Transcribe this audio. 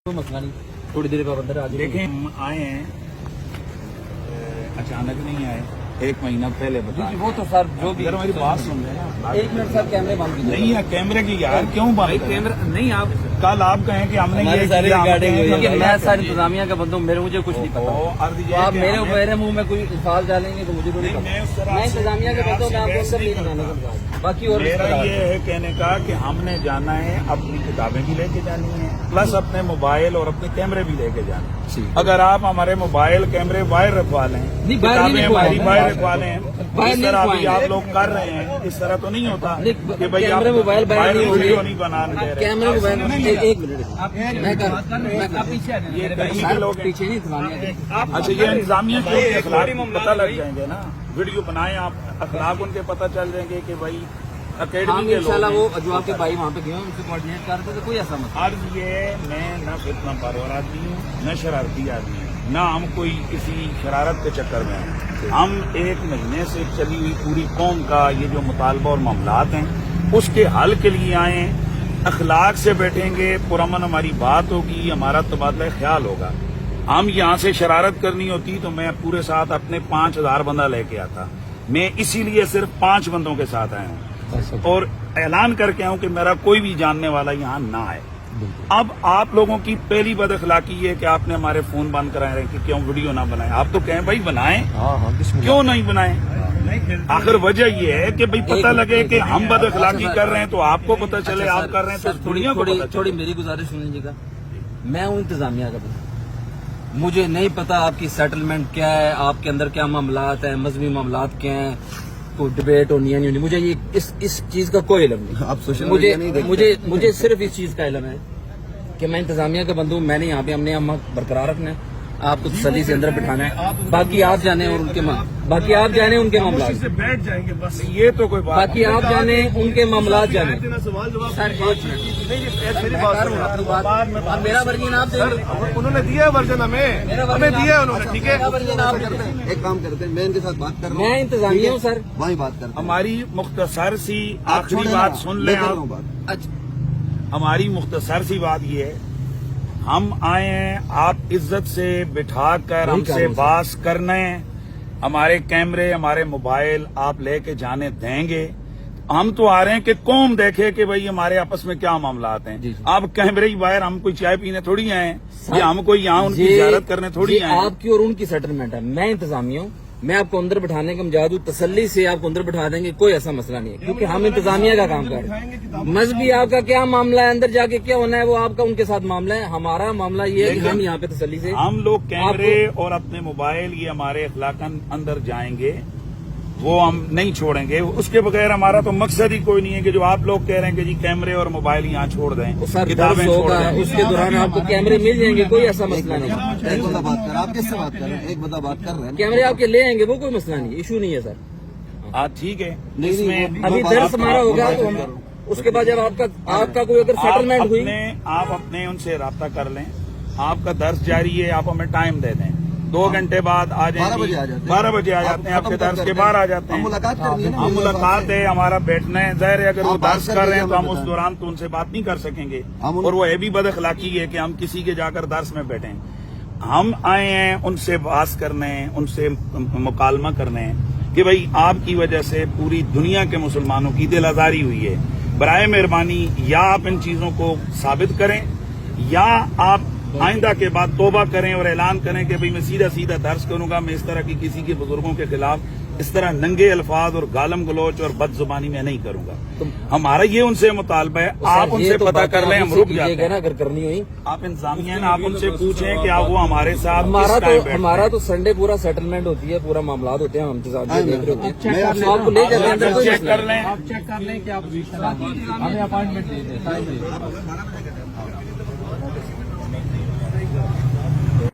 कोई मसला नहीं, थोड़ी देर बाद अंदर आ जाए। देखें हम आए हैं, अचानक नहीं आए, एक महीना पहले बता। वो तो सर जो भी हमारी बात सुन रहे हैं ना। एक मिनट सर, कैमरे बंद कीजिए। नहीं है कैमरे की यार, क्यों बंद करें? कैमरा नहीं, आप कल आप कहें कि हमने हमारे ये सारे किया, रिकॉर्डिंग हुई है। हमने मैं सर इंतजामिया का बंदा हूँ, मुझे कुछ नहीं पता। तो आप मेरे मुंह में कोई अल्फाज डालेंगे तो मुझे तो नहीं पता। मैं इंतजामिया का बंदा हूँ, मैं आपको सब नहीं बताना चाहता। बाकी और मेरा ये है कहने का कि हमने जाना है, अपनी किताबें भी लेके जानी है, प्लस अपने मोबाइल और अपने कैमरे भी लेके जाने हैं। अगर आप हमारे मोबाइल कैमरे बाहर रखवा लें, किताबें हमारी बाहर रखवा लें, इस तरह अभी आप लोग कर रहे हैं, इस तरह तो नहीं होता कि भाई आप मोबाइल बाहर वीडियो नहीं बनाने दे रहे। कैमरे मोबाइल एक मिनट ये कहीं के लोग पीछे नहीं इंतजामिया। अच्छा, ये इंतजामिया के अखलाक पता लग जाएंगे ना, वीडियो बनाए आप, अखलाक उनके पता चल जाएंगे कि भाई अकेडमी के इंशाल्लाह लोग वो जो आपके भाई वहाँ पे गए उनसे कोऑर्डिनेट करते तो कोई ऐसा मत। अर्ज ये मैं न फितना परवर आदमी हूँ, न शरारती आदमी हूँ, न हम कोई किसी शरारत के चक्कर में हैं। हम एक महीने से चली हुई पूरी कौम का ये जो मुतालबा और मामलात हैं उसके हल के लिए आए हैं। अखलाक से बैठेंगे, पुरअमन हमारी बात होगी, हमारा तबादला ख्याल होगा। हम यहाँ से शरारत करनी होती तो मैं पूरे साथ अपने 5000 बंदा लेके आता। मैं इसीलिए सिर्फ 5 बंदों के साथ आया हूँ और ऐलान करके आऊं कि मेरा कोई भी जानने वाला यहाँ ना आए। अब आप लोगों की पहली बद अखलाकी है कि आपने हमारे फोन बंद कराए रहे कि क्यों वीडियो ना बनाएं। आप तो कहें भाई बनाएं, क्यों नहीं बनाएं? आखिर वजह ये है कि भाई पता लगे कि हम बद अखलाकी कर रहे हैं तो आपको पता चले आप कर रहे हैं तो दुनिया को पता चले। थोड़ी मेरी गुजारिश सुन लीजिएगा। मैं हूँ इंतजामिया का बंदा, मुझे नहीं पता आपकी सेटलमेंट क्या है, आपके अंदर क्या मामलात है, मजहबी मामलात क्या है, कोई डिबेट होनी है नहीं होनी, मुझे ये इस चीज का कोई इल्म नहीं। आप सोशल मुझे सिर्फ इस चीज का इल्म है कि मैं इंतजामिया का बंदा हूँ। मैंने यहाँ पे हमने हम बरकरार रखना है, आपको तसल्ली से अंदर बिठाना है। बाकी आप जाने और उनके उनके मामला बैठ जाएंगे बस, ये तो कोई बात। बाकी आप जाने उनके मामला जाने। मेरा वर्जन आप उन्होंने दिया वर्जन हमें दिया उन्होंने, ठीक है। एक काम करते हैं, मैं इनके साथ बात कर रहा हूँ, मैं इंतजामिया हूँ सर, वहीं बात करते हैं। हमारी मुख्तसर सी आखिरी बात सुन लें आप। अच्छा हमारी मुख्तसर सी बात ये है, हम आए हैं आप इज्जत से बिठा कर हमसे बात करने, हमारे कैमरे हमारे मोबाइल आप लेके जाने देंगे। हम तो आ रहे हैं कि कौम देखे कि भाई हमारे आपस में क्या मामलात हैं। आप कैमरे ही बाहर, हम कोई चाय पीने थोड़ी आए हैं या हम कोई यहाँ उनकी जियारत करने थोड़ी आए हैं। आपकी और उनकी सेटलमेंट है, मैं इंतजामिया हूँ, मैं आपको अंदर बिठाने का मजाद हूँ, तसल्ली से आपको अंदर बिठा देंगे, कोई ऐसा मसला नहीं है, क्योंकि हम इंतजामिया का काम कर रहे हैं। मजहबी आपका क्या मामला है, अंदर जाके क्या होना है वो आपका उनके साथ मामला है। हमारा मामला ये है कि हम यहाँ पे तसल्ली से हम लोग कैमरे और अपने मोबाइल ये हमारे अखलाकन अंदर जाएंगे, वो हम नहीं छोड़ेंगे। उसके बगैर हमारा तो मकसद ही कोई नहीं है कि जो आप लोग कह रहे हैं कि जी कैमरे और मोबाइल यहाँ छोड़ दें, किताबें छोड़ दें, उसके दौरान आपको कैमरे मिल जाएंगे, कोई ऐसा मसला नहीं। एक बंदा बात कर, आप किससे बात कर रहे हैं? एक बंदा बात कर रहे हैं, कैमरे आपके ले आएंगे, वो कोई मसला नहीं, इशू नहीं है सर। हाँ ठीक है, इसमें अभी दर्स हमारा हो गया तो हम उसके बाद जब आपका कोई अगर सेटलमेंट हुई, आप अपने उनसे राब्ता कर लें। आपका दर्स जारी है, आप हमें टाइम दे दें, 2 घंटे बाद आ जाएंगे, 12 बजे आ जाते हैं, आपके दर्स के बाद आ जाते हैं। मुलाकात करनी है ना, हम मुलाकात है, हमारा बैठना है। जाहिर है अगर वो दर्स कर रहे हैं तो हम उस दौरान तो उनसे बात नहीं कर सकेंगे, और वो ये भी बद अखलाकी है कि हम किसी के जाकर दर्स में बैठें। हम आए हैं उनसे बात करने, उनसे मुकालमा करने कि भाई आपकी वजह से पूरी दुनिया के मुसलमानों की दिल आजारी हुई है। बराए मेहरबानी या आप इन चीजों को साबित करें या आप आइंदा के बाद तौबा करें और ऐलान करें कि भाई मैं सीधा सीधा दर्ज करूंगा, मैं इस तरह की किसी के बुजुर्गों के खिलाफ इस तरह नंगे अल्फाज और गालम गलोच और बदजुबानी में नहीं करूंगा। हमारा ये उनसे मुतालबा है, आप उनसे पता कर लें, हम रुक जाते हैं। अगर करनी हुई आप इंतजामिया आप उनसे पूछें कि आप वो हमारे साथ हमारा तो संडे पूरा सेटलमेंट होती है, पूरा मामला होते हैं, हम इंतजामिया देख रहे होते हैं, आपको ले जाते हैं, चेक कर लें, आप चेक कर लें कि आप हमें अपॉइंटमेंट दे दें।